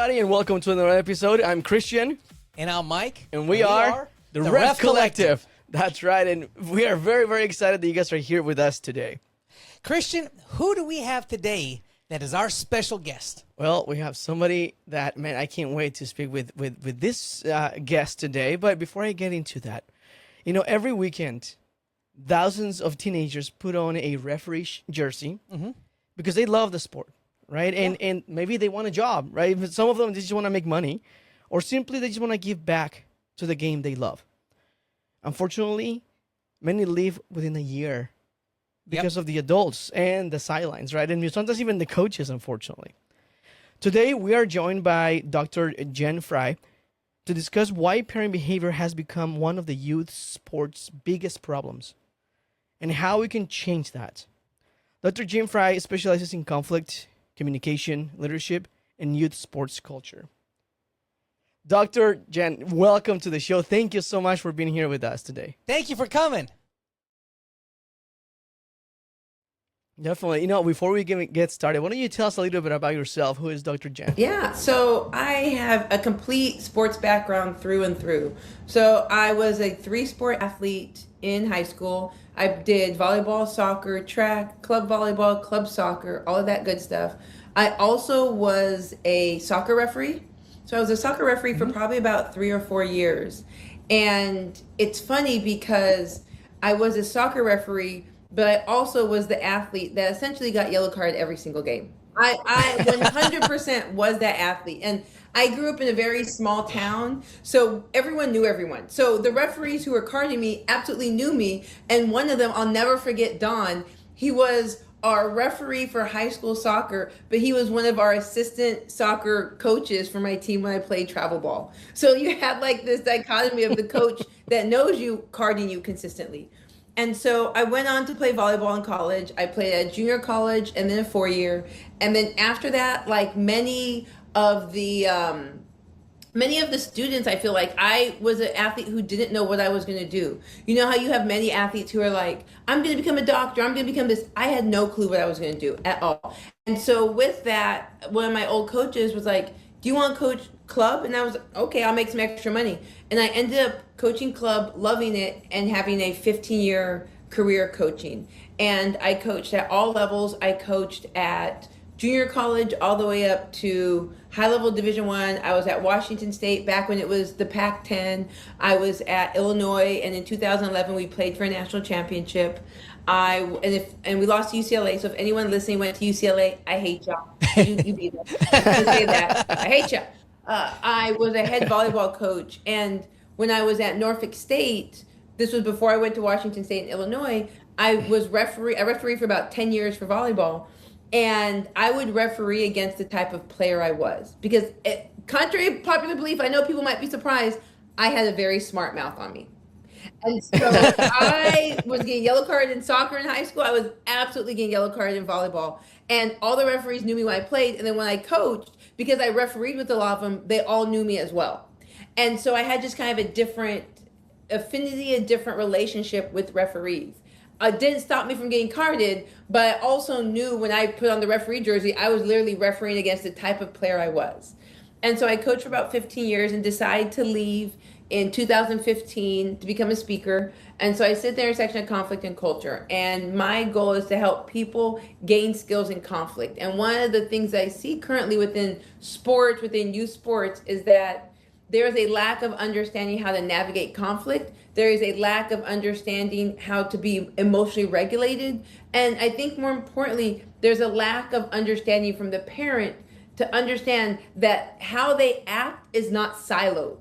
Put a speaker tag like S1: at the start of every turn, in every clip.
S1: everybody, and welcome to another episode. I'm Christian.
S2: And I'm Mike.
S1: And we are the Ref Collective. That's right, and we are very, very excited that you guys are here with us today.
S2: Christian, who do we have today that is our special guest?
S1: Well, we have somebody that, man, I can't wait to speak with this guest today. But before I get into that, you know, every weekend, thousands of teenagers put on a referee jersey because they love the sport, right? And maybe they want a job, right? But some of them, they just want to make money, or simply they just want to give back to the game they love. Unfortunately, many leave within a year because of the adults and the sidelines, right? And sometimes even the coaches, unfortunately. Today, we are joined by Dr. Jen Fry to discuss why parent behavior has become one of the youth sports' biggest problems and how we can change that. Dr. Jen Fry specializes in conflict, communication, leadership, and youth sports culture. Dr. Jen, welcome to the show. Thank you so much for being here with us today.
S2: Thank you for coming.
S1: Definitely. You know, before we get started, why don't you tell us a little bit about yourself? Who is Dr. Jen?
S3: Yeah, so I have a complete sports background through and through. So I was a 3-sport athlete in high school. I did volleyball, soccer, track, club volleyball, club soccer, all of that good stuff. I also was a soccer referee. So I was a soccer referee for probably about 3 or 4 years. And it's funny because I was a soccer referee, but I also was the athlete that essentially got yellow card every single game. I 100% was that athlete. And I grew up in a very small town, so everyone knew everyone. So the referees who were carding me absolutely knew me. And one of them, I'll never forget, Don, he was our referee for high school soccer, but he was one of our assistant soccer coaches for my team when I played travel ball. So you had like this dichotomy of the coach that knows you carding you consistently. And so I went on to play volleyball in college. I played at junior college and then a 4-year. And then after that, like many of the students, I feel like I was an athlete who didn't know what I was going to do. You know how you have many athletes who are like, I'm going to become a doctor, I'm going to become this. I had no clue what I was going to do at all. And so with that, one of my old coaches was like, do you want to coach club? And I was like, okay, I'll make some extra money. And I ended up coaching club, loving it, and having a 15-year career coaching. And I coached at all levels. I coached at junior college all the way up to high-level Division I. I was at Washington State back when it was the Pac-10. I was at Illinois, and in 2011 we played for a national championship. And we lost to UCLA. So if anyone listening went to UCLA, I hate y'all. You beat them. I say that. I hate y'all. I was a head volleyball coach, and when I was at Norfolk State, this was before I went to Washington State and Illinois. I refereed for about 10 years for volleyball. And I would referee against the type of player I was. Because contrary to popular belief, I know people might be surprised, I had a very smart mouth on me. And so I was getting yellow carded in soccer in high school. I was absolutely getting yellow carded in volleyball. And all the referees knew me when I played. And then when I coached, because I refereed with a lot of them, they all knew me as well. And so I had just kind of a different affinity, a different relationship with referees. It didn't stop me from getting carded, but I also knew when I put on the referee jersey, I was literally refereeing against the type of player I was. And so I coached for about 15 years and decided to leave in 2015 to become a speaker. And so I sit there in a section of conflict and culture. And my goal is to help people gain skills in conflict. And one of the things I see currently within sports, within youth sports, is that there is a lack of understanding how to navigate conflict. There is a lack of understanding how to be emotionally regulated. And I think more importantly, there's a lack of understanding from the parent to understand that how they act is not siloed.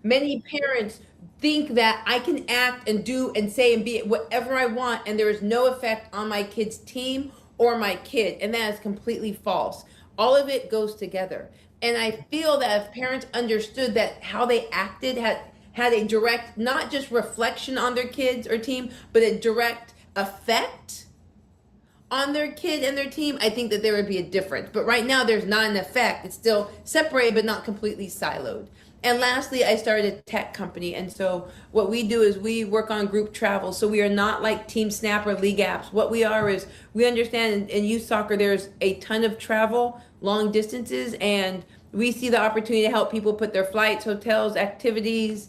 S3: Many parents think that I can act and do and say and be whatever I want, and there is no effect on my kid's team or my kid. And that is completely false. All of it goes together. And I feel that if parents understood that how they acted had a direct, not just reflection on their kids or team, but a direct effect on their kid and their team, I think that there would be a difference. But right now there's not an effect. It's still separated, but not completely siloed. And lastly, I started a tech company. And so what we do is we work on group travel. So we are not like Team Snap or League Apps. What we are is we understand in youth soccer, there's a ton of travel, long distances, and We see the opportunity to help people put their flights, hotels, activities,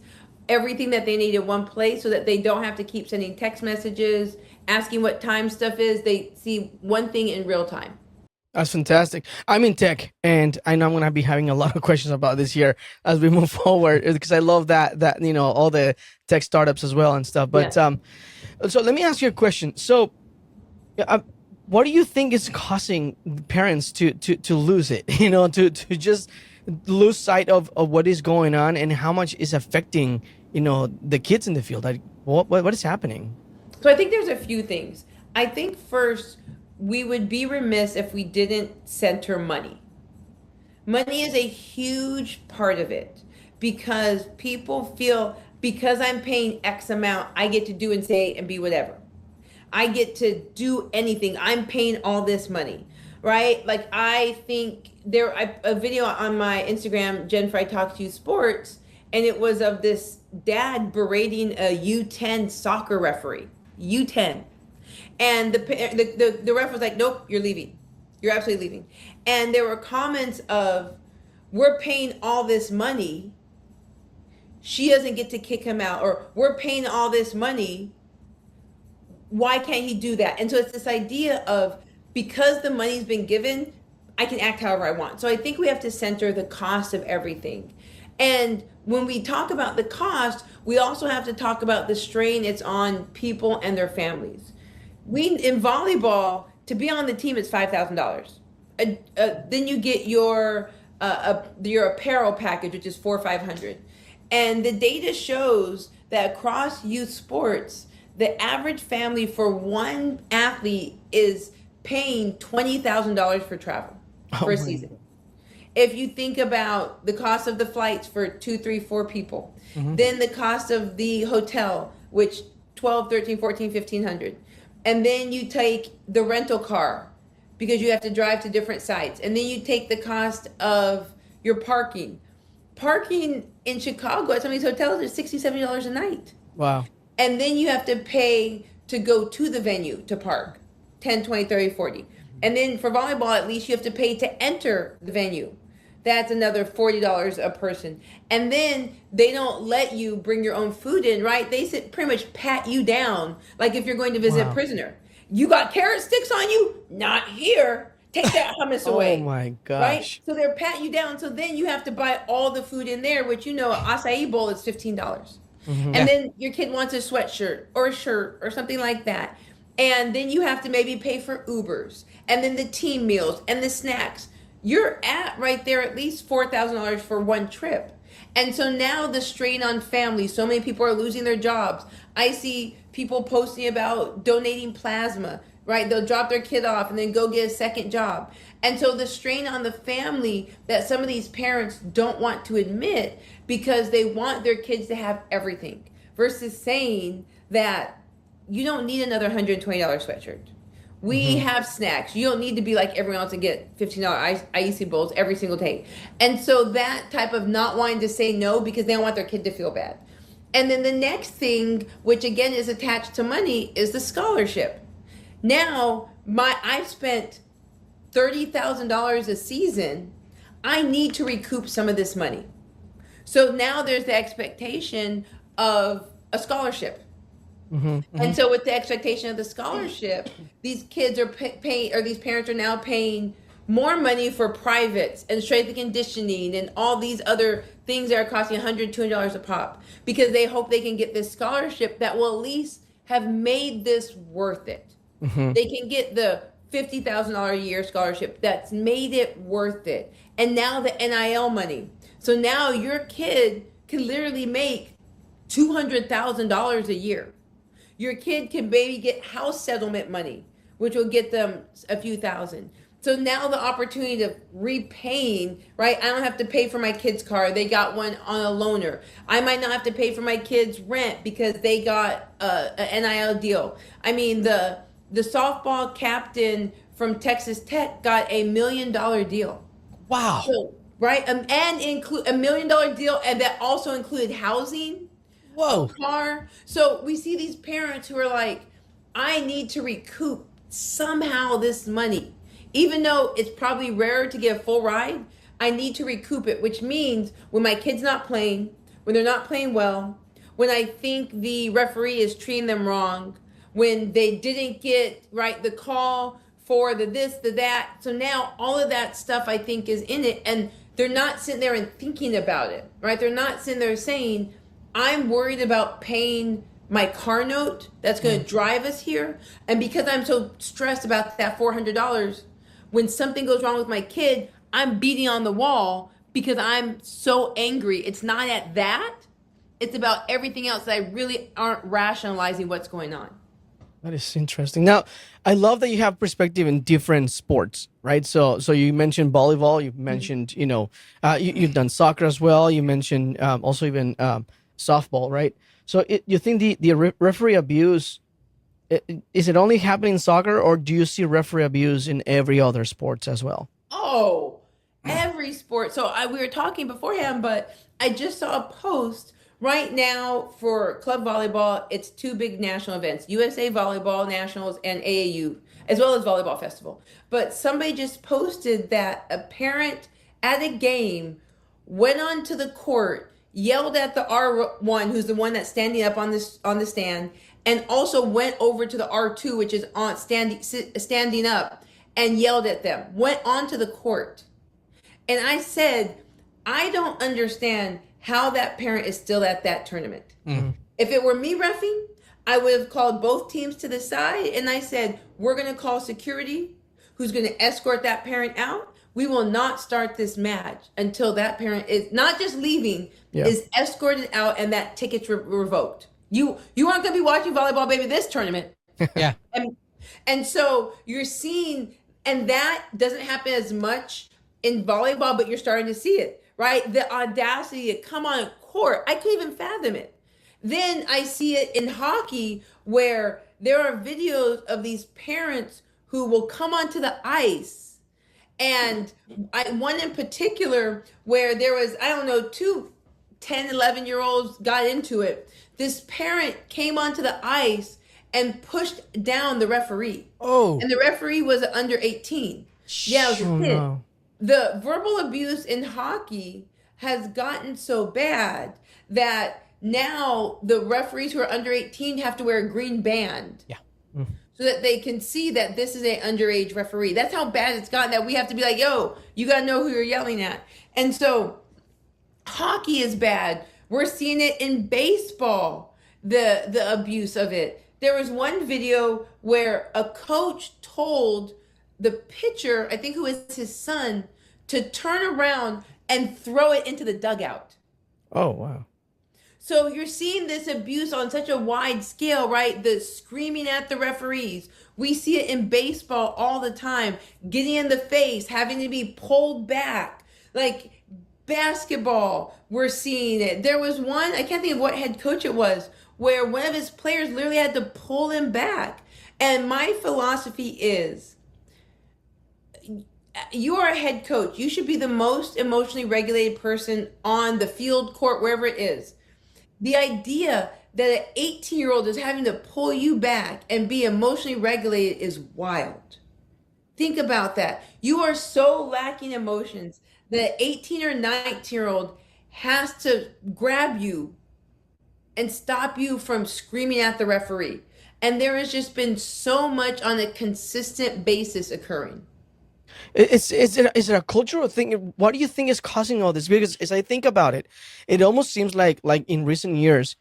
S3: everything that they need in one place so that they don't have to keep sending text messages, asking what time stuff is. They see one thing in real time.
S1: That's fantastic. I'm in tech, and I know I'm gonna be having a lot of questions about this here as we move forward because I love that all the tech startups as well and stuff. But
S3: Yeah.
S1: so let me ask you a question. So, what do you think is causing parents to lose it? To just lose sight of what is going on and how much is affecting the kids in the field. Like, what is happening?
S3: So I think there's a few things. I think first, we would be remiss if we didn't center money. Money is a huge part of it because people feel because I'm paying X amount, I get to do and say and be whatever. I get to do anything. I'm paying all this money, right? Like I think a video on my Instagram, Jennifer, I Talk to You Sports, and it was of this dad berating a U10 soccer referee, U10. And the ref was like, nope, you're leaving. You're absolutely leaving. And there were comments of, we're paying all this money. She doesn't get to kick him out. Or we're paying all this money. Why can't he do that? And so it's this idea of, because the money's been given, I can act however I want. So I think we have to center the cost of everything. And when we talk about the cost, we also have to talk about the strain it's on people and their families. In volleyball, to be on the team, it's $5,000. Then you get your apparel package, which is $400 or $500. And the data shows that across youth sports, the average family for one athlete is paying $20,000 for travel for a season. If you think about the cost of the flights for 2, 3, 4 people, then the cost of the hotel, which 12, 13, 14, 1,500. And then you take the rental car because you have to drive to different sites. And then you take the cost of your parking. Parking in Chicago at some of these hotels is $60, $70 a night.
S1: Wow.
S3: And then you have to pay to go to the venue to park, 10, 20, 30, 40. And then for volleyball, at least you have to pay to enter the venue. That's another $40 a person. And then they don't let you bring your own food in, right? They pretty much pat you down like if you're going to visit a prisoner. You got carrot sticks on you? Not here. Take that hummus away.
S1: Oh my gosh.
S3: Right? So they're patting you down. So then you have to buy all the food in there, which an acai bowl is $15. And then your kid wants a sweatshirt or a shirt or something like that. And then you have to maybe pay for Ubers and then the team meals and the snacks. You're at right there at least $4,000 for one trip. And so now the strain on families, so many people are losing their jobs. I see people posting about donating plasma, right? They'll drop their kid off and then go get a second job. And so the strain on the family that some of these parents don't want to admit because they want their kids to have everything versus saying that you don't need another $120 sweatshirt. We have snacks. You don't need to be like everyone else and get $15 IEC bowls every single day. And so that type of not wanting to say no because they don't want their kid to feel bad. And then the next thing, which again is attached to money, is the scholarship. Now, I've spent $30,000 a season. I need to recoup some of this money. So now there's the expectation of a scholarship. And so with the expectation of the scholarship, these kids are paying, or these parents are now paying more money for privates and strength and conditioning and all these other things that are costing $100, $200 a pop because they hope they can get this scholarship that will at least have made this worth it. They can get the $50,000 a year scholarship that's made it worth it. And now the NIL money. So now your kid can literally make $200,000 a year. Your kid can maybe get house settlement money, which will get them a few thousand. So now the opportunity of repaying, right? I don't have to pay for my kid's car. They got one on a loaner. I might not have to pay for my kid's rent because they got an NIL deal. I mean, the softball captain from Texas Tech got $1 million deal.
S2: Wow.
S3: So, right? And include $1 million deal, and that also included housing.
S2: Whoa.
S3: Car. So we see these parents who are like, I need to recoup somehow this money. Even though it's probably rare to get a full ride, I need to recoup it, which means when my kid's not playing, when they're not playing well, when I think the referee is treating them wrong, when they didn't get right the call for the this, the that. So now all of that stuff I think is in it, and they're not sitting there and thinking about it, right? They're not sitting there saying, I'm worried about paying my car note that's going to drive us here. And because I'm so stressed about that $400, when something goes wrong with my kid, I'm beating on the wall because I'm so angry. It's not at that. It's about everything else that I really aren't rationalizing what's going on.
S1: That is interesting. Now, I love that you have perspective in different sports, right? So you mentioned volleyball. You mentioned, you've done soccer as well. You mentioned also even softball, right? So you think the referee abuse, is it only happening in soccer, or do you see referee abuse in every other sports as well?
S3: Oh, every sport. So we were talking beforehand, but I just saw a post right now for club volleyball. It's two big national events, USA Volleyball Nationals and AAU, as well as Volleyball Festival. But somebody just posted that a parent at a game went onto the court, yelled at the R1, who's the one that's standing up on the stand, and also went over to the R2, which is on standing up, and yelled at them, went onto the court. And I said, I don't understand how that parent is still at that tournament. Mm-hmm. If it were me reffing, I would have called both teams to the side, and I said, we're going to call security, who's going to escort that parent out. We will not start this match until that parent is not just leaving, is escorted out and that ticket's revoked. You aren't going to be watching volleyball, baby, this tournament.
S2: Yeah.
S3: And so you're seeing, and that doesn't happen as much in volleyball, but you're starting to see it, right? The audacity to come on a court, I couldn't even fathom it. Then I see it in hockey where there are videos of these parents who will come onto the ice. And one in particular where there was, I don't know, 2 10, 11-year-olds got into it. This parent came onto the ice and pushed down the referee.
S2: Oh.
S3: And the referee was under 18. Yeah, it was a kid. No. The verbal abuse in hockey has gotten so bad that now the referees who are under 18 have to wear a green band.
S2: Yeah.
S3: So that they can see that this is an underage referee. That's how bad it's gotten that we have to be like, yo, you got to know who you're yelling at. And so hockey is bad. We're seeing it in baseball, the abuse of it. There was one video where a coach told the pitcher, I think who is his son, to turn around and throw it into the dugout.
S1: Oh, wow.
S3: So you're seeing this abuse on such a wide scale, right? The screaming at the referees. We see it in baseball all the time, getting in the face, having to be pulled back. Like basketball, we're seeing it. There was one, I can't think of what head coach it was, where one of his players literally had to pull him back. And my philosophy is, you are a head coach. You should be the most emotionally regulated person on the field, court, wherever it is. The idea that an 18-year-old is having to pull you back and be emotionally regulated is wild. Think about that. You are so lacking emotions that an 18 or 19-year-old has to grab you and stop you from screaming at the referee. And there has just been so much on a consistent basis occurring.
S1: Is it a cultural thing? What do you think is causing all this? Because as I think about it, it almost seems like in recent years,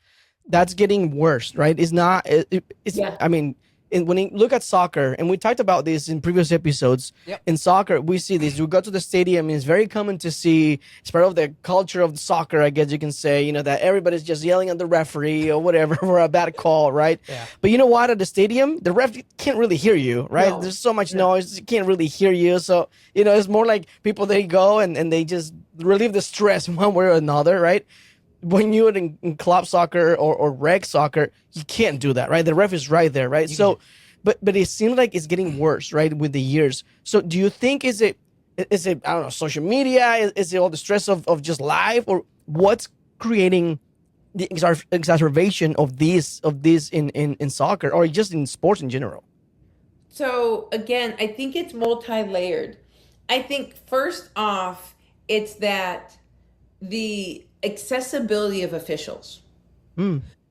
S1: that's getting worse, right? It's not. I mean, when you look at soccer, and we talked about this in previous episodes. Yep. In soccer, we see this. We go to the stadium, and it's very common to see. It's part of the culture of soccer, I guess you can say. That everybody's just yelling at the referee or whatever for a bad call, right? Yeah. But you know what? At the stadium, the ref can't really hear you, right? No. There's so much noise, you can't really hear you. So it's more like people, they go and they just relieve the stress one way or another, right? When you're in club soccer or rec soccer, you can't do that, right? The ref is right there, right? So, but it seems like it's getting worse, right, with the years. So, do you think is it I don't know, social media? Is it all the stress of just life, or what's creating the exacerbation of this in soccer or just in sports in general?
S3: So again, I think it's multi-layered. I think first off, it's that the accessibility of officials.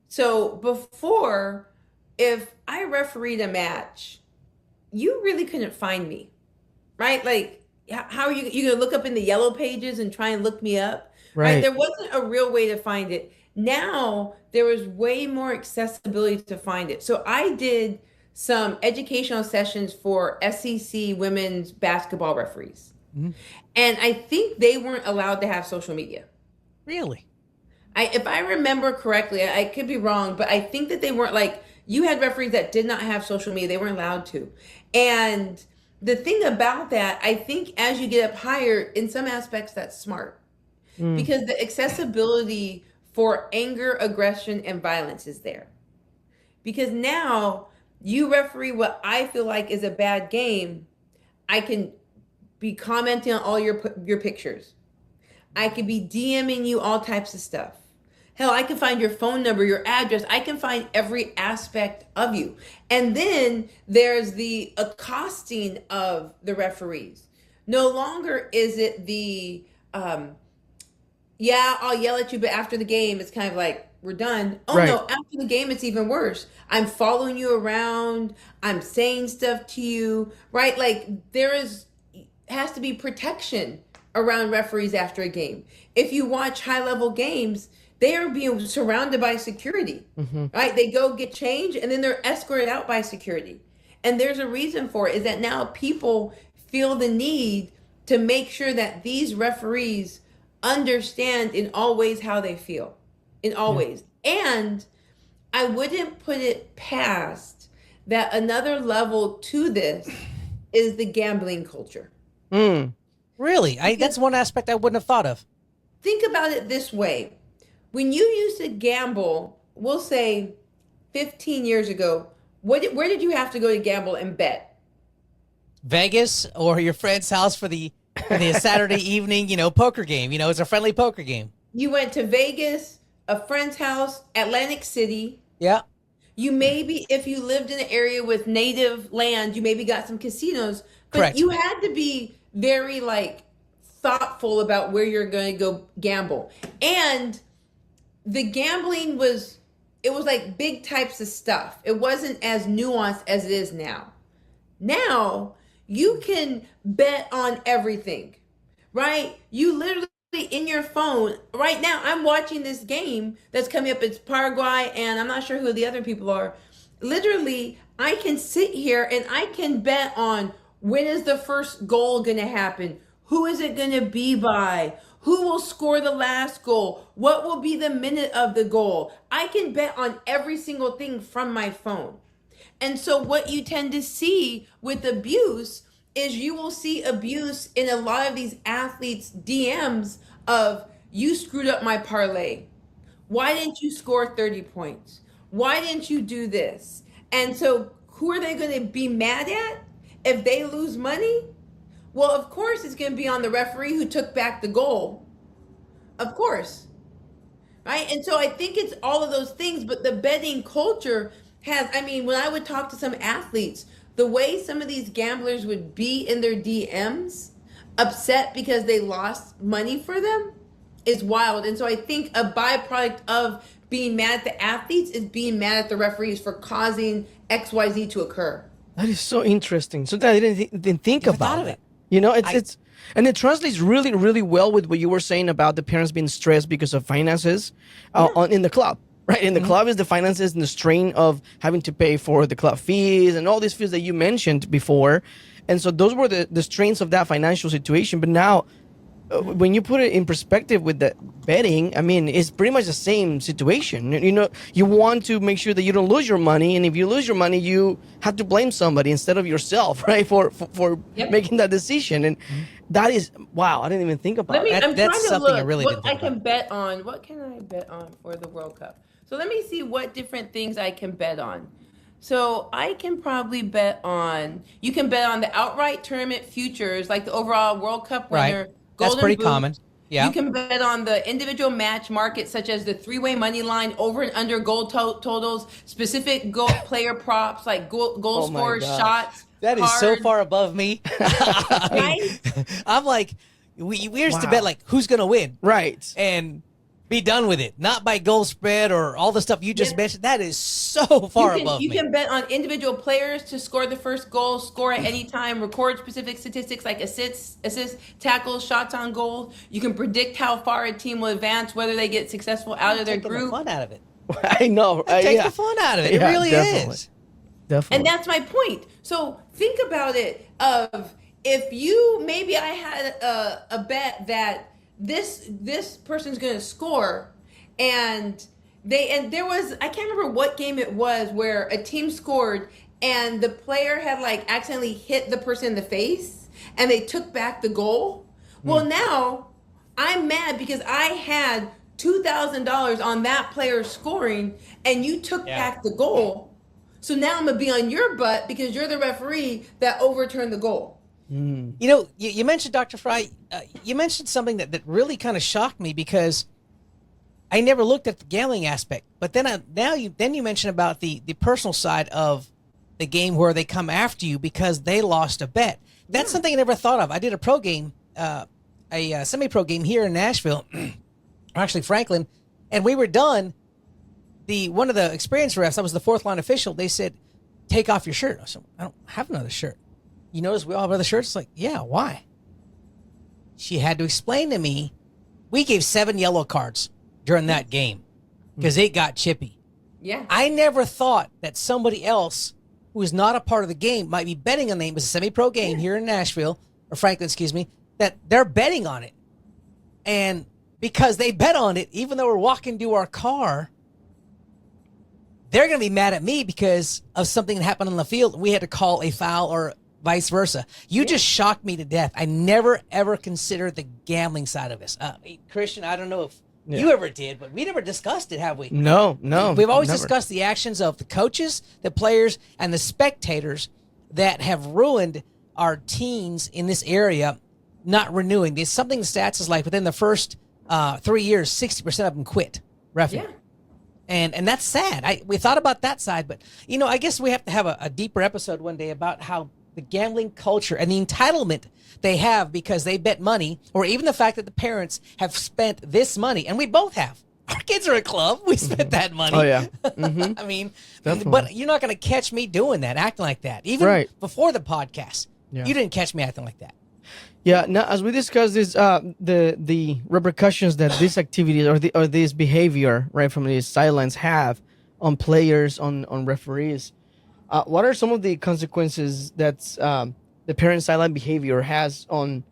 S3: So before, if I refereed a match, you really couldn't find me, right? Like, how are you gonna look up in the yellow pages and try and look me up? Right? There wasn't a real way to find it. Now there was way more accessibility to find it. So I did some educational sessions for SEC women's basketball referees. And I think they weren't allowed to have social media.
S2: Really?
S3: If I remember correctly, I could be wrong, but I think that they weren't, like, you had referees that did not have social media. They weren't allowed to. And the thing about that, I think as you get up higher, in some aspects, that's smart. Because the accessibility for anger, aggression, and violence is there. Because now you referee what I feel like is a bad game, I can be commenting on all your pictures. I could be DMing you all types of stuff. Hell, I can find your phone number, your address. I can find every aspect of you. And then there's the accosting of the referees. No longer is it the, yeah, I'll yell at you, but after the game, it's kind of like, we're done. Oh,
S1: Right.
S3: no, after the game, it's even worse. I'm following you around. I'm saying stuff to you, right? Like, has to be protection around referees after a game. If you watch high-level games, they are being surrounded by security, right? They go get changed, and then they're escorted out by security. And there's a reason for it, is that now people feel the need to make sure that these referees understand in all ways how they feel, in all ways. And I wouldn't put it past that another level to this is the gambling culture.
S2: Really? That's one aspect I wouldn't have thought of.
S3: Think about it this way. When you used to gamble, we'll say 15 years ago, where did you have to go to gamble and bet?
S2: Vegas or your friend's house for the Saturday evening, poker game. It's a friendly poker game.
S3: You went to Vegas, a friend's house, Atlantic City.
S2: Yeah.
S3: You maybe, if you lived in an area with native land, you maybe got some casinos. But
S2: Correct.
S3: You had to be very, thoughtful about where you're going to go gamble. And the gambling was like big types of stuff. It wasn't as nuanced as it is now. Now, you can bet on everything, right? You literally, in your phone, right now, I'm watching this game that's coming up. It's Paraguay, and I'm not sure who the other people are. Literally, I can sit here and I can bet on when is the first goal going to happen? Who is it going to be by? Who will score the last goal? What will be the minute of the goal? I can bet on every single thing from my phone. And so what you tend to see with abuse is you will see abuse in a lot of these athletes' DMs of, you screwed up my parlay. Why didn't you score 30 points? Why didn't you do this? And so who are they going to be mad at if they lose money? Well, of course, it's going to be on the referee who took back the goal. Of course. Right? And so I think it's all of those things, but the betting culture when I would talk to some athletes, the way some of these gamblers would be in their DMs, upset because they lost money for them, is wild. And so I think a byproduct of being mad at the athletes is being mad at the referees for causing XYZ to occur.
S1: That is so interesting. So I didn't think
S2: Never
S1: about
S2: thought of
S1: it.
S2: it.
S1: It's and it translates really, really well with what you were saying about the parents being stressed because of finances in the club, right? In the club is the finances and the strain of having to pay for the club fees and all these fees that you mentioned before. And so those were the strains of that financial situation. But now, when you put it in perspective with the betting, it's pretty much the same situation. You want to make sure that you don't lose your money, and if you lose your money, you have to blame somebody instead of yourself, right? For making that decision, and that is wow. I didn't even think about it.
S3: I'm
S2: That's
S3: trying to
S2: something I
S3: look
S2: really
S3: what
S2: didn't
S3: I
S2: think
S3: can bet on. What can I bet on for the World Cup? So let me see what different things I can bet on. So I can probably bet on. You can bet on the outright tournament futures, like the overall World Cup winner.
S2: Right. That's pretty common. Yeah.
S3: You can bet on the individual match market, such as the three-way money line, over and under goal totals, specific goal player props like goal
S1: Oh my
S3: scores,
S1: gosh.
S3: shots.
S2: That is so
S3: cards.
S2: far above me.
S3: Right?
S2: I'm like, We used to
S1: Wow.
S2: bet like who's going to win
S1: Right.
S2: and be done with it, not by goal spread or all the stuff you just
S3: Yeah.
S2: mentioned. That is so far above
S3: You
S2: me.
S3: can bet on individual players to score the first goal, score at any time, record specific statistics like assists, tackles, shots on goal. You can predict how far a team will advance, whether they get successful out of their
S2: Taking the
S3: group.
S2: fun out of it.
S1: I know.
S2: Take
S1: Yeah.
S2: the fun out of it.
S1: Yeah,
S2: It really
S1: definitely.
S2: is.
S1: Definitely.
S3: And that's my point. So think about it of if you maybe I had a bet that this person's going to score and there was I can't remember what game it was where a team scored and the player had like accidentally hit the person in the face and they took back the goal. Well, now I'm mad because I had $2,000 on that player scoring and you took back the goal. So now I'm going to be on your butt because you're the referee that overturned the goal.
S2: You know, you mentioned, Dr. Fry, you mentioned something that really kind of shocked me because I never looked at the gambling aspect. But then you mentioned about the personal side of the game where they come after you because they lost a bet. That's something I never thought of. I did a pro game, a semi-pro game here in Nashville, or actually Franklin, and we were done. One of the experienced refs, I was the fourth line official, they said, take off your shirt. I said, I don't have another shirt. You notice we all have other shirts? It's like, yeah, why? She had to explain to me, we gave 7 yellow cards during that game because it got chippy.
S3: Yeah.
S2: I never thought that somebody else who is not a part of the game might be betting on the game. It was a semi-pro game here in Nashville, or Franklin, excuse me, that they're betting on it. And because they bet on it, even though we're walking to our car, they're going to be mad at me because of something that happened on the field. We had to call a foul or vice versa. You just shocked me to death. I never, ever considered the gambling side of this. Christian, I don't know if you ever did, but we never discussed it, have we?
S1: No.
S2: We've always
S1: never.
S2: discussed the actions of the coaches, the players, and the spectators that have ruined our teens in this area not renewing. There's something the stats is like within the first 3 years, 60% of them quit reffing.
S3: Yeah.
S2: And that's sad. We thought about that side, but, you know, I guess we have to have a deeper episode one day about how the gambling culture and the entitlement they have because they bet money, or even the fact that the parents have spent this money, and we both have. Our kids are a club. We spent that money.
S1: Oh, yeah. Mm-hmm.
S2: I mean,
S1: Definitely.
S2: but you're not going to catch me doing that, acting like that. Even before the podcast,
S1: Yeah.
S2: you didn't catch me acting like that.
S1: Yeah. Now, as we discussed this, the repercussions that this activity or this behavior, right, from these sidelines have on players, on referees, what are some of the consequences that the parent sideline behavior has on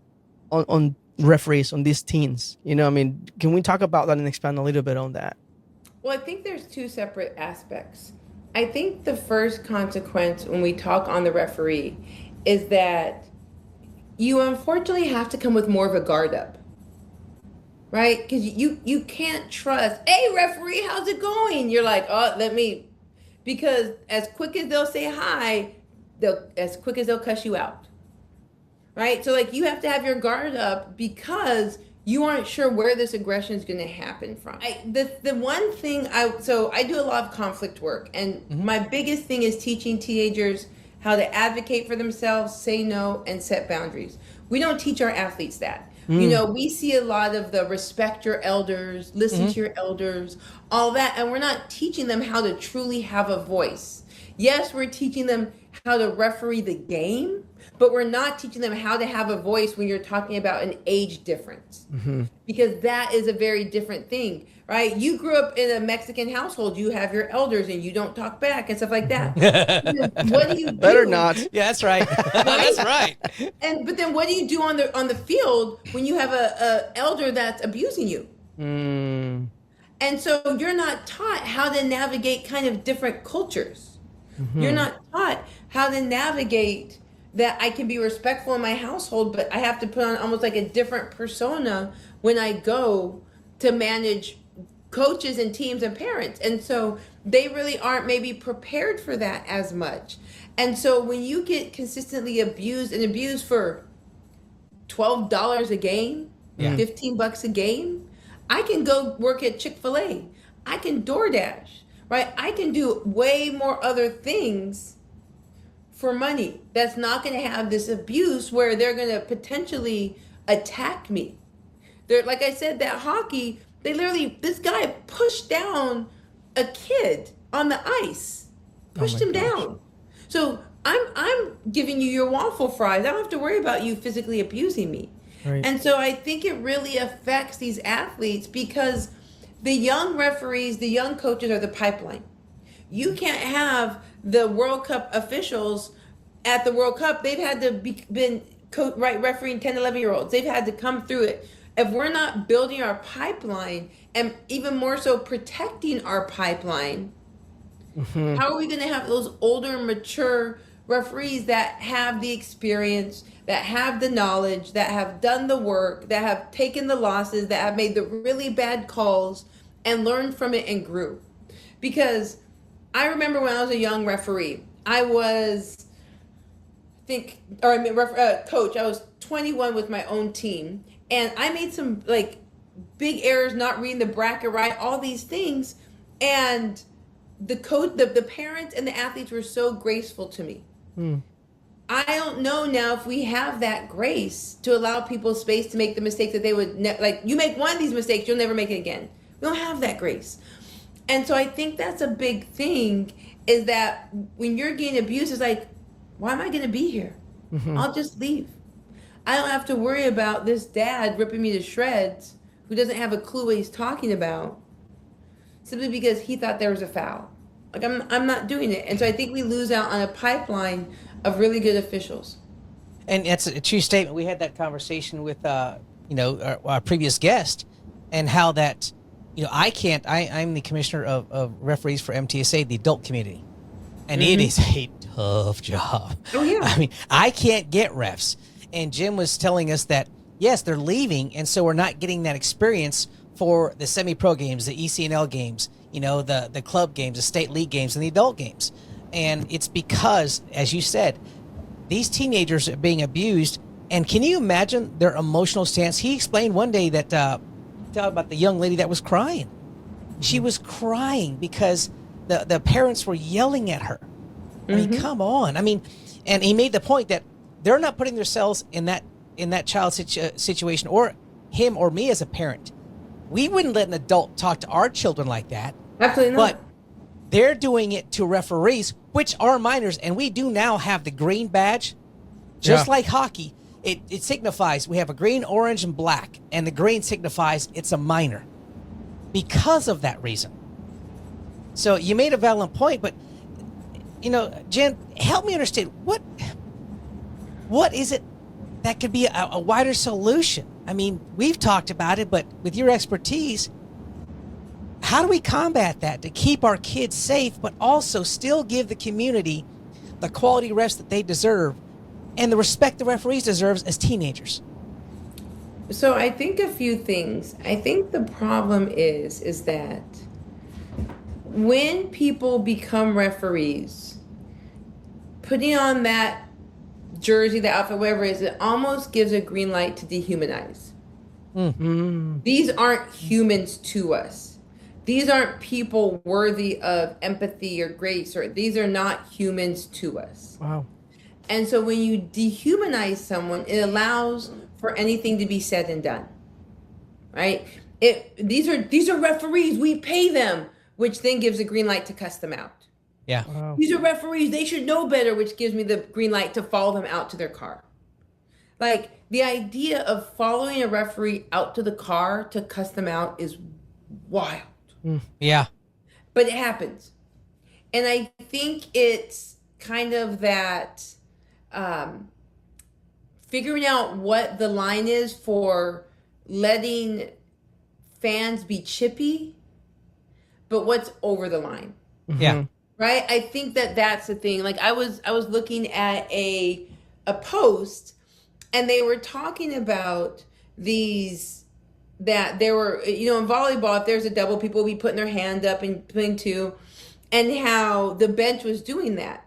S1: referees, on these teens? You know, I mean, can we talk about that and expand a little bit on that?
S3: Well, I think there's two separate aspects. I think the first consequence when we talk on the referee is that you unfortunately have to come with more of a guard up, right? Because you can't trust, hey, referee, how's it going? You're like, oh, because as quick as they'll say hi, as quick as they'll cuss you out, right? So like you have to have your guard up because you aren't sure where this aggression is going to happen from. The one thing I do a lot of conflict work, and my biggest thing is teaching teenagers how to advocate for themselves, say no, and set boundaries. We don't teach our athletes that. You know, we see a lot of the respect your elders, listen to your elders, all that, and we're not teaching them how to truly have a voice. Yes, we're teaching them how to referee the game, but we're not teaching them how to have a voice when you're talking about an age difference. Because that is a very different thing, right? You grew up in a Mexican household, you have your elders and you don't talk back and stuff like that. What do you do?
S1: Better not.
S2: Yeah, that's right. That's right.
S3: But then what do you do on the field when you have a elder that's abusing you? And so you're not taught how to navigate kind of different cultures. You're not taught how to navigate that I can be respectful in my household, but I have to put on almost like a different persona when I go to manage coaches and teams and parents. And so they really aren't maybe prepared for that as much. And so when you get consistently abused for $12 a game, $15 a game, I can go work at Chick-fil-A. I can DoorDash, right? I can do way more other things for money that's not going to have this abuse where they're going to potentially attacked me. They're, like I said, that hockey, this guy pushed down a kid on the ice, pushed him down. So I'm giving you your waffle fries. I don't have to worry about you physically abusing me.
S1: Right.
S3: And so I think it really affects these athletes because the young referees, the young coaches are the pipeline. You can't have the World Cup officials at the World Cup. They've had to been refereeing 10, 11-year-olds. They've had to come through it. If we're not building our pipeline and even more so protecting our pipeline, how are we going to have those older, mature referees that have the experience, that have the knowledge, that have done the work, that have taken the losses, that have made the really bad calls and learned from it and grew? Because I remember when I was a young referee, I was, coach, I was 21 with my own team. And I made some like big errors, not reading the bracket right, all these things. And the coach, the parents and the athletes were so graceful to me. I don't know now if we have that grace to allow people space to make the mistakes that they would, like you make one of these mistakes, you'll never make it again. We don't have that grace. And so I think that's a big thing, is that when you're getting abused, it's like, why am I going to be here? I'll just leave. I don't have to worry about this dad ripping me to shreds who doesn't have a clue what he's talking about simply because he thought there was a foul. Like, I'm not doing it. And so I think we lose out on a pipeline of really good officials.
S2: And that's a true statement. We had that conversation with, our previous guest, and how that, I'm the commissioner of referees for MTSA, the adult community. And it is a tough job.
S3: Oh, yeah.
S2: I mean, I can't get refs. And Jim was telling us that, yes, they're leaving, and so we're not getting that experience for the semi-pro games, the ECNL games, the club games, the state league games, and the adult games. And it's because, as you said, these teenagers are being abused. And can you imagine their emotional stance? He explained one day that, talk about the young lady that was crying. She was crying because the parents were yelling at her. I mean, come on. I mean, and he made the point that they're not putting themselves in that child's situation, or him or me as a parent. We wouldn't let an adult talk to our children like that.
S3: Absolutely not.
S2: But they're doing it to referees, which are minors, and we do now have the green badge. Just like hockey, it signifies we have a green, orange, and black, and the green signifies it's a minor because of that reason. So you made a valid point, but, Jen, help me understand, what is it that could be a wider solution? I mean, we've talked about it, but with your expertise, how do we combat that to keep our kids safe, but also still give the community the quality refs that they deserve and the respect the referees deserve as teenagers?
S3: So I think a few things. I think the problem is that when people become referees, putting on that jersey, the outfit, whatever it is, it almost gives a green light to dehumanize. These aren't humans to us. These aren't people worthy of empathy or grace, or these are not humans to us.
S1: Wow.
S3: And so when you dehumanize someone, it allows for anything to be said and done. Right? These are referees, we pay them, which then gives a green light to cuss them out.
S2: Yeah.
S1: Wow.
S3: These are referees, they should know better, which gives me the green light to follow them out to their car. Like, the idea of following a referee out to the car to cuss them out is wild.
S2: Yeah.
S3: But it happens. And I think it's kind of that figuring out what the line is for letting fans be chippy, but what's over the line.
S2: Yeah.
S3: Right? I think that's the thing. Like, I was looking at a post, and they were talking about these, that there were, in volleyball, if there's a double, people will be putting their hand up and putting two, and how the bench was doing that.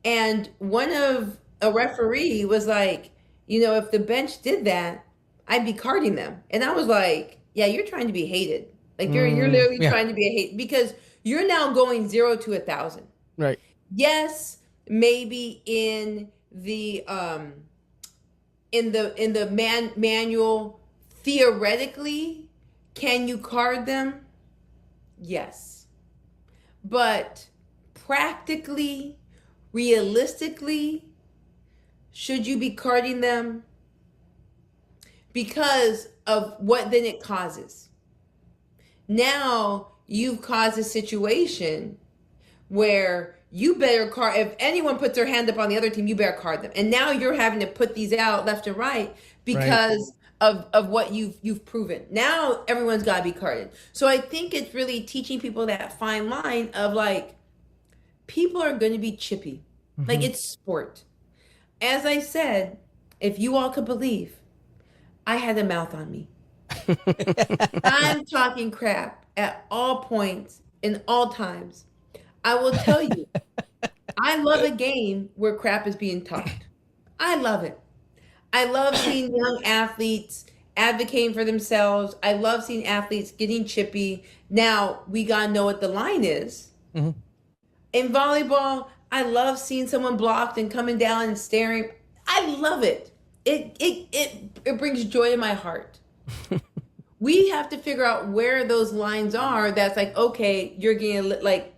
S3: And a referee was like, if the bench did that, I'd be carding them. And I was like, yeah, you're trying to be hated. Like, you're literally trying to be a hate, because you're now going 0 to 1,000.
S1: Right.
S3: Yes, maybe in the in the manual, theoretically, can you card them? Yes. But practically, realistically, should you be carding them? Because of what then it causes. Now you've caused a situation where you better card, if anyone puts their hand up on the other team, you better card them. And now you're having to put these out left and right because of what you've proven. Now everyone's got to be carded. So I think it's really teaching people that fine line of like, people are going to be chippy. Like, it's sport. As I said, if you all could believe, I had a mouth on me. I'm talking crap at all points in all times. I will tell you, I love a game where crap is being talked. I love it. I love seeing young athletes advocating for themselves. I love seeing athletes getting chippy. Now, we got to know what the line is. In volleyball, I love seeing someone blocked and coming down and staring. I love it. It brings joy in my heart. We have to figure out where those lines are. That's like, okay, you're getting like,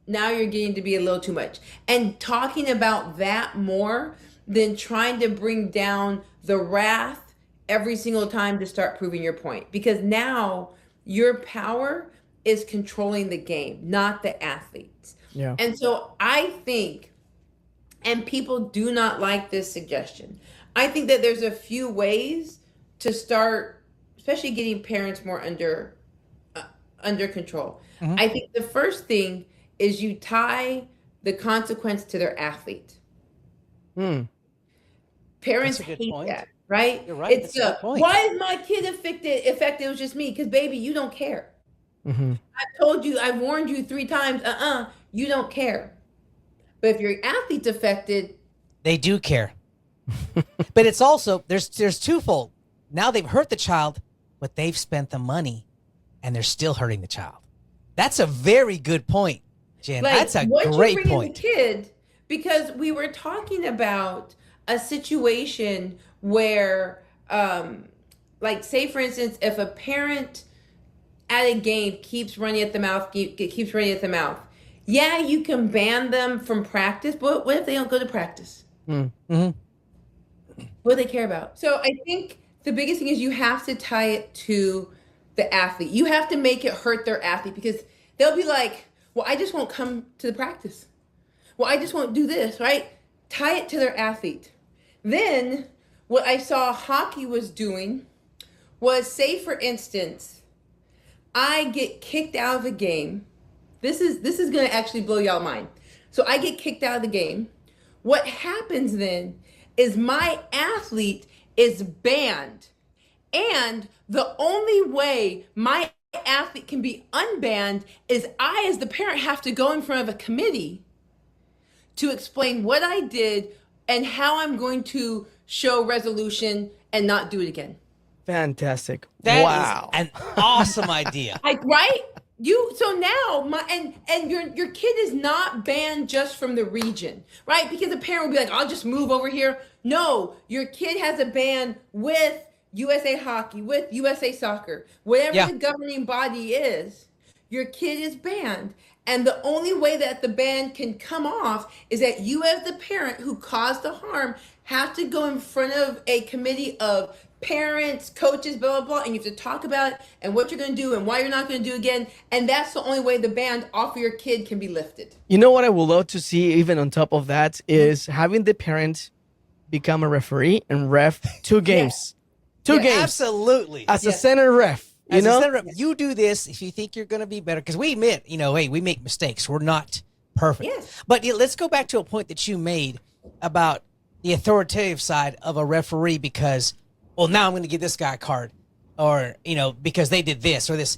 S3: now you're getting to be a little too much. And talking about that more than trying to bring down the wrath every single time to start proving your point. Because now your power is controlling the game, not the athletes.
S1: Yeah.
S3: And so I think, and people do not like this suggestion, I think that there's a few ways to start, especially getting parents more under control. I think the first thing is you tie the consequence to their athlete. Parents hate that, right?
S2: You're right.
S3: It's
S2: That's a good point.
S3: why is my kid affected? It was just me. Because baby, you don't care. I've told you, I've warned you 3 times. You don't care. But if your athlete's affected,
S2: they do care. But it's also there's twofold. Now they've hurt the child, but they've spent the money, and they're still hurting the child. That's a very good point, Jen.
S3: like,
S2: That's a
S3: what
S2: great
S3: you bring
S2: point.
S3: as a kid, because we were talking about a situation where, like, say for instance, if a parent at a game keeps running at the mouth, yeah, you can ban them from practice, but what if they don't go to practice? What do they care about? So I think the biggest thing is you have to tie it to the athlete. You have to make it hurt their athlete, because they'll be like, well, I just won't come to the practice. Well, I just won't do this, right? Tie it to their athlete. Then what I saw hockey was doing was, say for instance, I get kicked out of a game. This is going to actually blow y'all mind. So I get kicked out of the game. What happens then is my athlete is banned. And the only way my athlete can be unbanned is I, as the parent, have to go in front of a committee to explain what I did and how I'm going to show resolution and not do it again.
S1: Fantastic.
S2: That
S1: Wow.
S2: is an awesome idea.
S3: Right? So now and your kid is not banned just from the region, right? Because the parent will be like, I'll just move over here. No, your kid has a ban with USA Hockey, with USA Soccer, whatever the governing body is, your kid is banned. And the only way that the ban can come off is that you, as the parent who caused the harm, have to go in front of a committee of parents, coaches, blah, blah, blah, and you have to talk about it and what you're going to do and why you're not going to do it again. And that's the only way the ban off of your kid can be lifted.
S1: You know what I would love to see, even on top of that, is having the parent become a referee and ref 2 games. 2 games.
S2: Absolutely.
S1: As a center ref. You know?
S2: You do this if you think you're going to be better. Because we admit, hey, we make mistakes. We're not perfect.
S3: Yes.
S2: But let's go back to a point that you made about the authoritative side of a referee, because, well, now I'm going to give this guy a card, or, because they did this or this.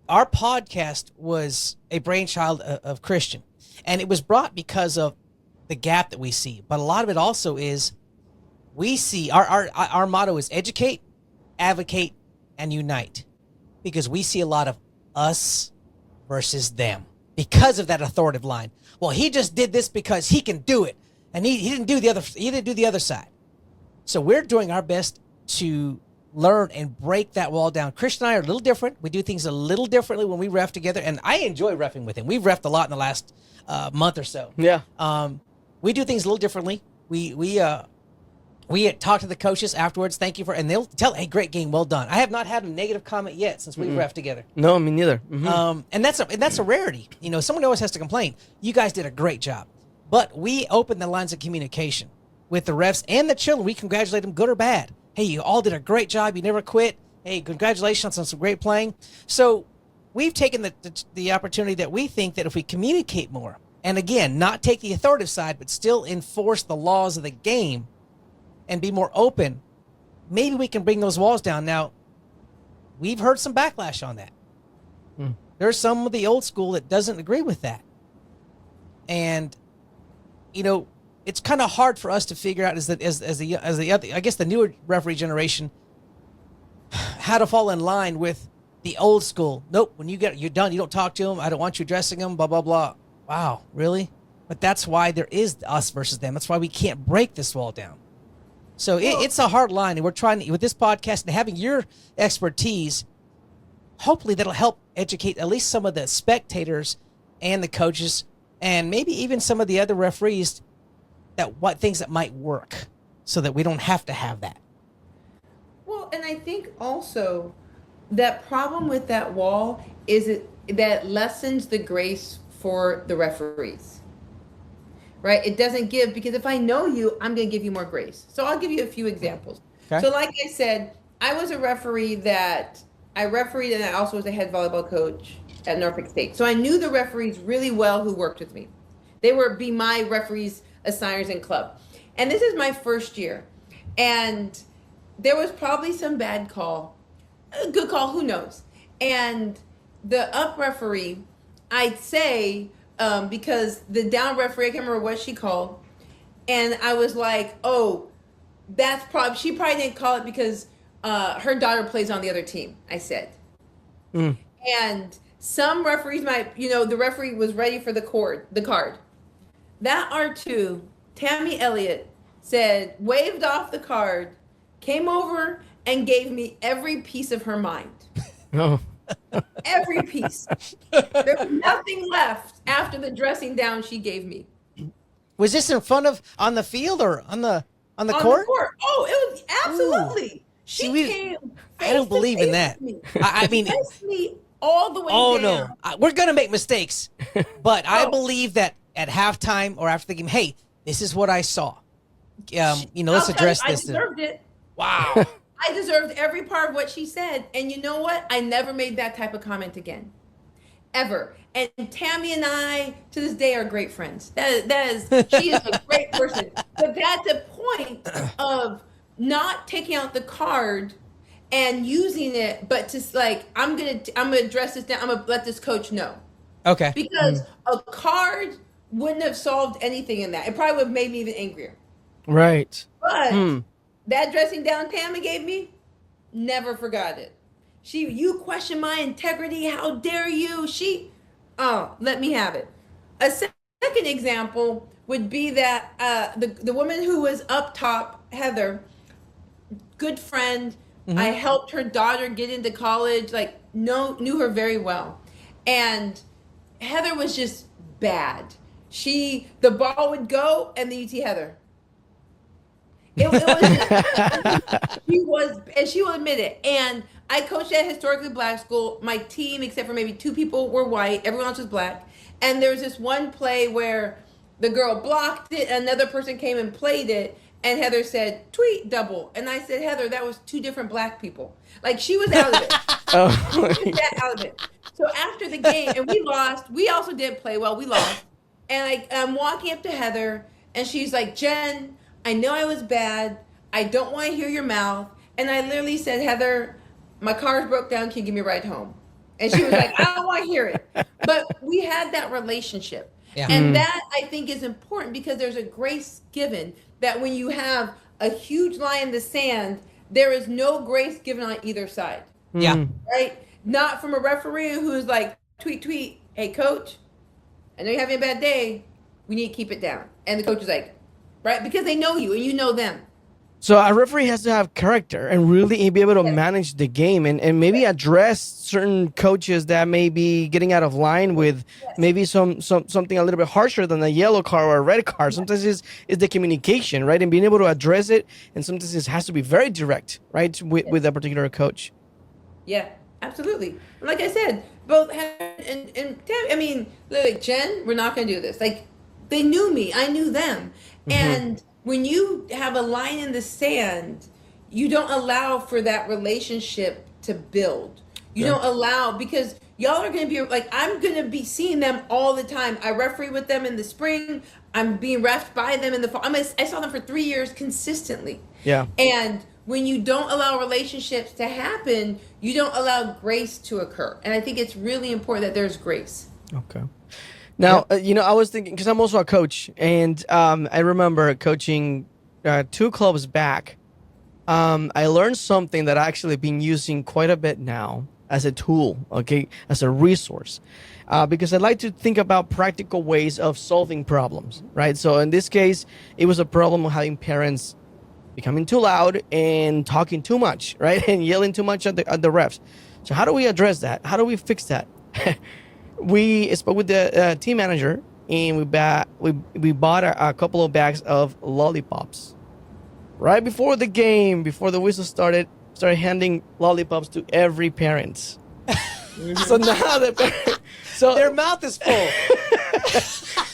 S2: Our podcast was a brainchild of Christian, and it was brought because of the gap that we see. But a lot of it also is we see our motto is educate, advocate, and unite, because we see a lot of us versus them because of that authoritative line. Well, he just did this because he can do it, and he didn't do the other side. So we're doing our best to learn and break that wall down. Christian and I are a little different. We do things a little differently when we ref together, and I enjoy refing with him. We've refed a lot in the last month or so.
S1: Yeah.
S2: We do things a little differently. We talk to the coaches afterwards. Thank you for, and they'll tell, hey, great game, well done. I have not had a negative comment yet since we've refed together.
S1: No, me neither. Mm-hmm.
S2: And that's a rarity. You know, someone always has to complain. You guys did a great job, but we opened the lines of communication with the refs and the children. We congratulate them, good or bad. Hey, you all did a great job. You never quit. Hey, congratulations on some great playing. So we've taken the opportunity that we think that if we communicate more, and again, not take the authoritative side, but still enforce the laws of the game and be more open, maybe we can bring those walls down. Now, we've heard some backlash on that. There's some of the old school that doesn't agree with that. And, you know, it's kind of hard for us to figure out as the other, I guess the newer referee generation, how to fall in line with the old school. Nope, when you're done, you don't talk to them. I don't want you addressing them, blah, blah, blah. Wow, really? But that's why there is us versus them. That's why we can't break this wall down. So it's a hard line, and we're trying, with this podcast and having your expertise, hopefully that'll help educate at least some of the spectators and the coaches and maybe even some of the other referees that what things that might work so that we don't have to have that.
S3: Well, and I think also that problem with that wall is that lessens the grace for the referees, right? It doesn't give, because if I know you, I'm going to give you more grace. So I'll give you a few examples.
S2: Okay.
S3: So like I said, I was a referee that I refereed, and I also was a head volleyball coach at Norfolk State. So I knew the referees really well who worked with me. They were my referees, assigners in club. And this is my first year. And there was probably some bad call, a good call, who knows? And the up referee, I'd say, because the down referee, I can't remember what she called. And I was like, oh, she probably didn't call it because her daughter plays on the other team, I said. And some referees might, the referee was ready for the card. That R2, Tammy Elliott, waved off the card, came over and gave me every piece of her mind.
S1: Oh.
S3: Every piece. There was nothing left after the dressing down she gave me.
S2: Was this in front of, on the field or on the court?
S3: On the court. Oh, it was absolutely.
S2: Ooh.
S3: She came.
S2: I don't believe in that. I mean,
S3: me all the way
S2: oh
S3: down.
S2: no, we're gonna make mistakes, but I believe that at halftime or after the game, hey, this is what I saw. Let's address this.
S3: I deserved it.
S2: Wow.
S3: I deserved every part of what she said. And you know what? I never made that type of comment again. Ever. And Tammy and I, to this day, are great friends. She is a great person. But that's a point of not taking out the card and using it, but just like, I'm gonna address this down. I'm gonna let this coach know.
S2: Okay.
S3: Because a card wouldn't have solved anything in that. It probably would have made me even angrier.
S1: Right.
S3: But that dressing down Tammy gave me, never forgot it. You question my integrity. How dare you? Let me have it. A second example would be that the woman who was up top, Heather, good friend. I helped her daughter get into college, knew her very well. And Heather was just bad. The ball would go and then you'd see Heather. It was and she will admit it. And I coached at a historically black school. My team, except for maybe 2 people, were white. Everyone else was black. And there was this one play where the girl blocked it, another person came and played it, and Heather said, tweet double. And I said, Heather, that was 2 different black people. She was out of it. She was out of it. So after the game, and we lost. We also didn't play well. We lost. And I'm walking up to Heather, and she's like, Jen, I know I was bad. I don't want to hear your mouth. And I literally said, Heather, my car's broke down. Can you give me a ride home? And she was like, I don't want to hear it. But we had that relationship. Yeah. And that, I think, is important because there's a grace given that when you have a huge line in the sand, there is no grace given on either side.
S2: Yeah.
S3: Right? Not from a referee who's like, tweet, hey, coach, I know you're having a bad day. We need to keep it down. And the coach is like, right? Because they know you and you know them.
S1: So a referee has to have character and really be able to manage the game and maybe address certain coaches that may be getting out of line with maybe something a little bit harsher than a yellow card or a red card. Sometimes it's the communication, right? And being able to address it, and sometimes it has to be very direct, right, with a particular coach.
S3: Yeah, absolutely. Like I said, both and I mean, like Jen, we're not going to do this. Like they knew me, I knew them, and when you have a line in the sand, you don't allow for that relationship to build. You don't allow because y'all are going to be like I'm going to be seeing them all the time. I referee with them in the spring. I'm being refed by them in the fall. I saw them for 3 years consistently.
S1: Yeah.
S3: And when you don't allow relationships to happen, you don't allow grace to occur. And I think it's really important that there's grace.
S1: Okay. Now, I was thinking, because I'm also a coach, and I remember coaching 2 clubs back. I learned something that I actually been using quite a bit now as a tool, okay, as a resource. Because I like to think about practical ways of solving problems, right? So in this case, it was a problem of having parents becoming too loud and talking too much, right? And yelling too much at the refs. So how do we address that? How do we fix that? We spoke with the team manager, and we bought a couple of bags of lollipops. Right before the game, before the whistle started handing lollipops to every parent. So now
S2: Their mouth is full.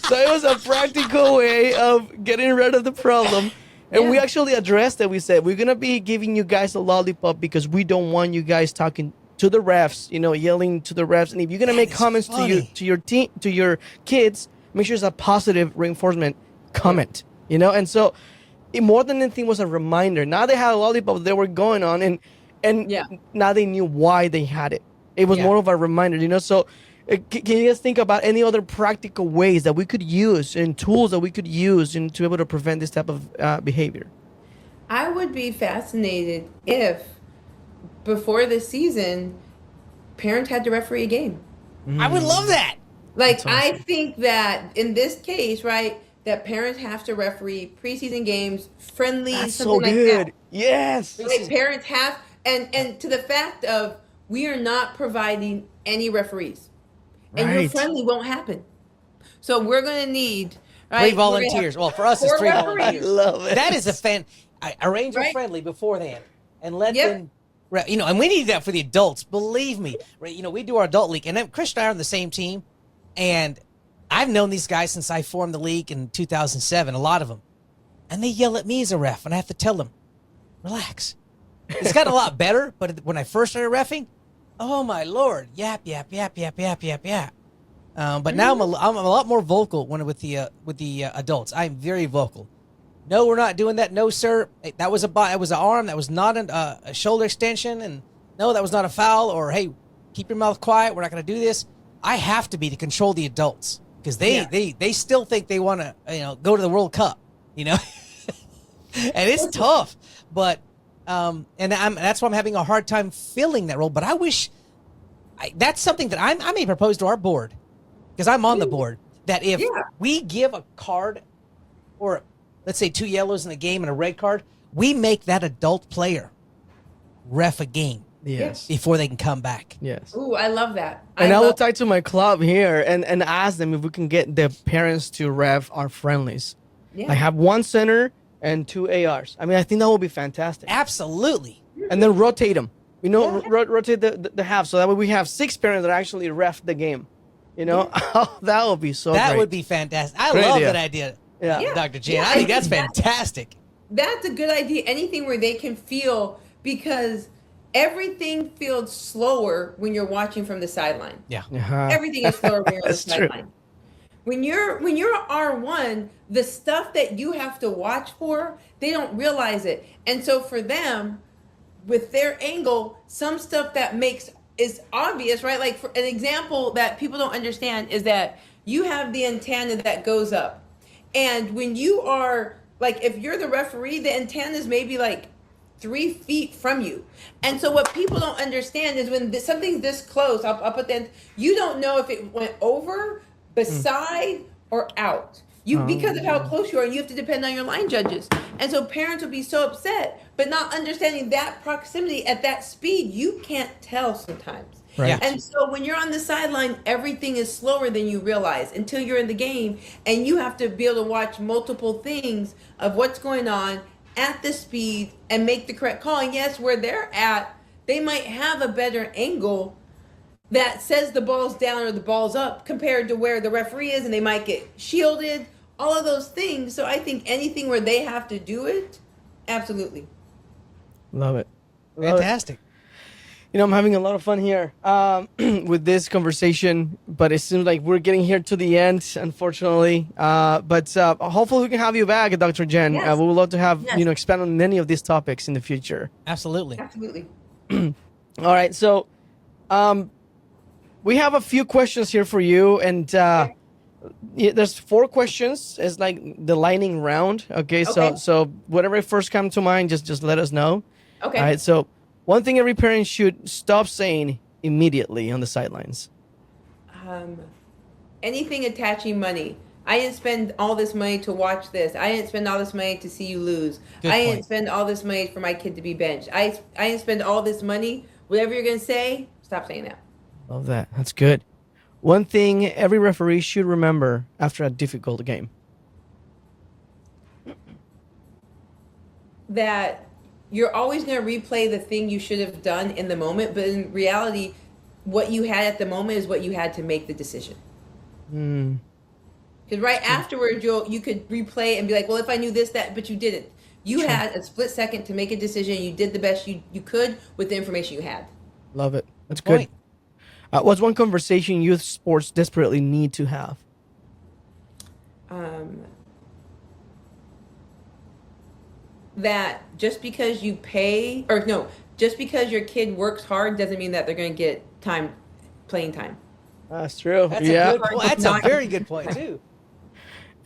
S1: So it was a practical way of getting rid of the problem. And we actually addressed it. We said, we're going to be giving you guys a lollipop because we don't want you guys talking to the refs, yelling to the refs. And if you're going to make comments to your team, to your kids, make sure it's a positive reinforcement comment, And so it more than anything was a reminder. Now they had a lollipop they were going on and now they knew why they had it. It was more of a reminder, So can you guys think about any other practical ways that we could use and tools that we could use to be able to prevent this type of behavior?
S3: I would be fascinated if before the season, parents had to referee a game.
S2: I would love that.
S3: Like,
S1: That's awesome.
S3: I think that in this case, right, that parents have to referee preseason games, friendlies,
S1: That's
S3: something
S1: so
S3: like
S1: good.
S3: that.
S1: Yes.
S3: Like, parents have, and to the fact of we are not providing any referees. And your
S1: Right.
S3: friendly won't happen. So we're going to need, right?
S2: 3
S3: we're gonna
S2: volunteers.
S3: have
S2: Well, for us, it's
S3: 4
S2: 3
S3: referees.
S2: volunteers.
S1: I love it.
S2: That is arrange a
S3: Right?
S2: friendly beforehand and let
S3: Yep.
S2: them, and we need that for the adults. Believe me, right? We do our adult league, and then Chris and I are on the same team, and I've known these guys since I formed the league in 2007. A lot of them, and they yell at me as a ref, and I have to tell them, relax. It's gotten a lot better, but when I first started reffing, oh my Lord, yap yap yap yap yap yap yap. But now I'm a lot more vocal with the adults. I'm very vocal. No, we're not doing that. No, sir. Hey, that was an arm. That was not a shoulder extension. And no, that was not a foul. Or hey, keep your mouth quiet. We're not going to do this. I have to be to control the adults because they still think they want to go to the World Cup. And it's tough. But that's why I'm having a hard time filling that role. But I wish that's something that I may propose to our board because I'm on the board that if we give a card or let's say 2 yellows in a game and a red card, we make that adult player ref a game before they can come back.
S1: Yes.
S3: Ooh, I love that.
S1: And I will talk to my club here and ask them if we can get the parents to ref our friendlies.
S3: Yeah.
S1: I have 1 center and 2 ARs. I mean, I think that would be fantastic.
S2: Absolutely.
S1: And then rotate them. Rotate the half so that way we have 6 parents that actually ref the game. Oh, that would be so
S2: That
S1: great.
S2: would be fantastic. I
S1: Great
S2: love
S1: idea.
S2: that idea,
S1: Yeah.
S2: Dr. Jan.
S3: Yeah,
S2: I think
S3: I
S2: that's
S3: think
S2: fantastic.
S3: That's a good idea. Anything where they can feel, because everything feels slower when you're watching from the sideline.
S2: Yeah.
S1: Uh-huh.
S3: Everything is slower when you're on the
S1: That's true.
S3: sideline. When you're R1, the stuff that you have to watch for, they don't realize it. And so for them, with their angle, some stuff that is obvious, right? Like for an example that people don't understand is that you have the antenna that goes up. And when you are, like, if you're the referee, the antenna is maybe like 3 feet from you. And so what people don't understand is when something's this close, I'll put you don't know if it went over, beside, or out. Because of how close you are, you have to depend on your line judges. And so parents will be so upset, but not understanding that proximity at that speed, you can't tell sometimes.
S1: Right.
S2: Yeah.
S3: And so when you're on the sideline, everything is slower than you realize until you're in the game, and you have to be able to watch multiple things of what's going on at the speed and make the correct call. And yes, where they're at, they might have a better angle that says the ball's down or the ball's up compared to where the referee is, and they might get shielded, all of those things. So I think anything where they have to do it, absolutely.
S1: Love it. Love it.
S2: Fantastic.
S1: You know, I'm having a lot of fun here with this conversation, but it seems like we're getting here to the end, unfortunately. But hopefully we can have you back, Dr. Jen.
S3: Yes.
S1: We would love to have,
S3: Yes.
S1: expand on many of these topics in the future.
S2: Absolutely.
S3: Absolutely.
S1: All right. So we have a few questions here for you. And there's 4 questions. It's like the lightning round. Okay.
S3: Okay.
S1: So whatever first comes to mind, just let us know.
S3: Okay.
S1: All right. So one thing every parent should stop saying immediately on the sidelines.
S3: Anything attaching money. I didn't spend all this money to watch this. I didn't spend all this money to see you lose.
S2: Good
S3: I didn't
S2: point.
S3: spend all this money for my kid to be benched. I didn't spend all this money. Whatever you're going to say, stop saying that.
S1: Love that. That's good. One thing every referee should remember after a difficult game.
S3: That you're always going to replay the thing you should have done in the moment, but in reality, what you had at the moment is what you had to make the decision. Because right afterwards, you could replay and be like, well, if I knew this, that, but you didn't. You had a split second to make a decision. You did the best you could with the information you had.
S1: Love it. That's good.
S2: Point.
S1: What's one conversation youth sports desperately need to have?
S3: That just because you pay, or no, just because your kid works hard doesn't mean that they're going to get playing time.
S1: That's true.
S2: That's
S1: yeah.
S2: a good point. That's a very good point too.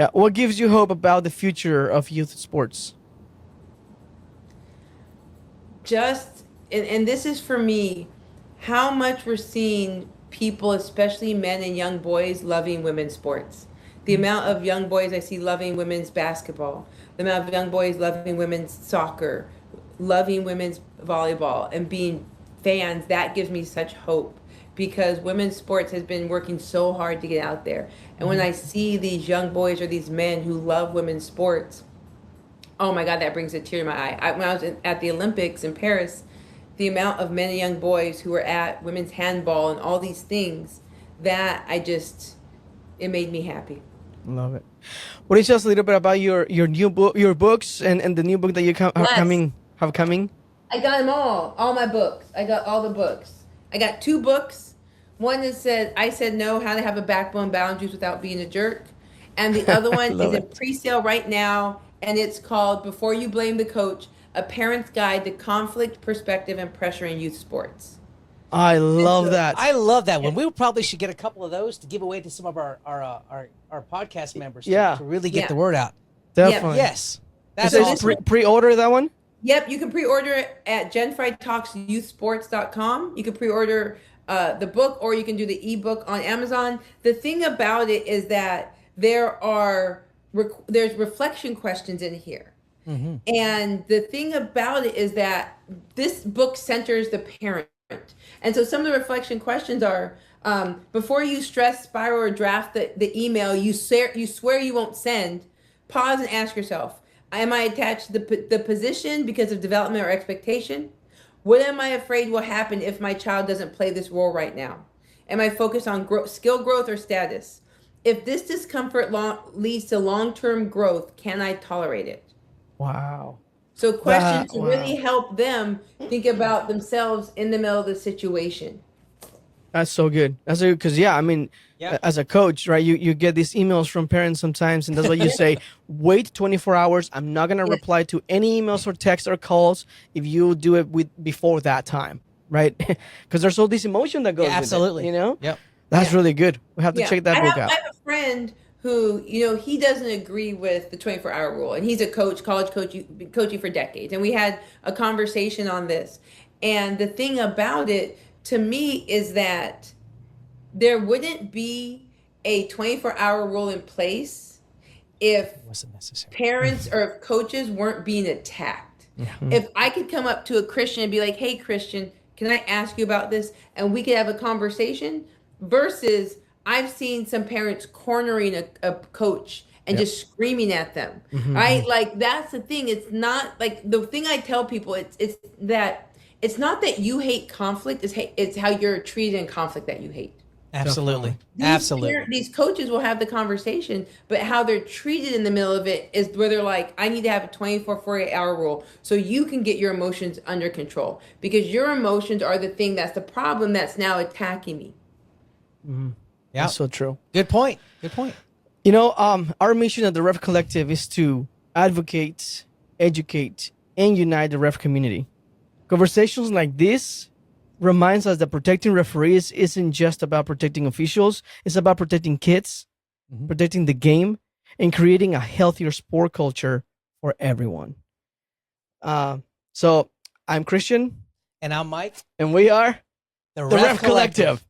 S1: Yeah. What gives you hope about the future of youth sports?
S3: And this is for me, how much we're seeing people, especially men and young boys, loving women's sports. The amount of young boys I see loving women's basketball, the amount of young boys loving women's soccer, loving women's volleyball, and being fans, that gives me such hope, because women's sports has been working so hard to get out there. And when I see these young boys or these men who love women's sports, oh my God, that brings a tear to my eye. When I was at the Olympics in Paris, the amount of men and young boys who were at women's handball and all these things, that it made me happy.
S1: Love it. What do you tell us a little bit about your new book, your books, and the new book that you have coming?
S3: I got them all my books. I got all the books. I got 2 books. One that said, I Said No, How to Have a Backbone, Boundaries Without Being a Jerk. And the other one is in pre-sale right now, and it's called Before You Blame the Coach, A Parent's Guide to Conflict, Perspective, and Pressure in Youth Sports.
S1: I love that.
S2: I love that one. We probably should get a couple of those to give away to some of our podcast members. To really get the word out.
S1: Definitely.
S2: Yes. That's
S1: Is
S2: awesome.
S1: pre-order that one?
S3: Yep, you can pre-order it at jenfrytalksyouthsports.com. You can pre-order the book, or you can do the ebook on Amazon. The thing about it is that there's reflection questions in here. Mm-hmm. And the thing about it is that this book centers the parent. And so some of the reflection questions are, before you stress, spiral, or draft the email you swear you won't send, pause and ask yourself, am I attached to the position because of development or expectation? What am I afraid will happen if my child doesn't play this role right now? Am I focused on skill growth or status? If this discomfort leads to long-term growth, can I tolerate it?
S1: Wow.
S3: So questions to really help them think about themselves in the middle of the situation.
S1: That's so good. That's so good because, as a coach, right, you get these emails from parents sometimes, and that's what you say, wait 24 hours. I'm not going to reply to any emails or texts or calls if you do it before that time, right? Because there's all this emotion that goes
S2: absolutely.
S1: with it,
S2: Yep.
S1: That's really good. We have to check that book out.
S3: I have a friend who, he doesn't agree with the 24-hour rule. And he's a coach, college coach, been coaching for decades. And we had a conversation on this. And the thing about it, to me, is that there wouldn't be a 24-hour rule in place if
S2: It wasn't necessary.
S3: parents or coaches weren't being attacked. If I could come up to a Christian and be like, hey, Christian, can I ask you about this? And we could have a conversation versus I've seen some parents cornering a coach and just screaming at them. Right? Like that's the thing. It's not like the thing I tell people, it's that it's not that you hate conflict, it's how you're treated in conflict that you hate.
S2: Absolutely.
S3: These these coaches will have the conversation, but how they're treated in the middle of it is where they're like, I need to have a 48-hour rule so you can get your emotions under control, because your emotions are the thing that's the problem that's now attacking me.
S2: Yeah.
S1: That's so true.
S2: Good point. Good point.
S1: You know, our mission at the Ref Collective is to advocate, educate, and unite the ref community. Conversations like this reminds us that protecting referees isn't just about protecting officials. It's about protecting kids, protecting the game, and creating a healthier sport culture for everyone. So I'm Christian,
S2: And I'm Mike.
S1: and we are
S2: The
S1: the Ref Collective.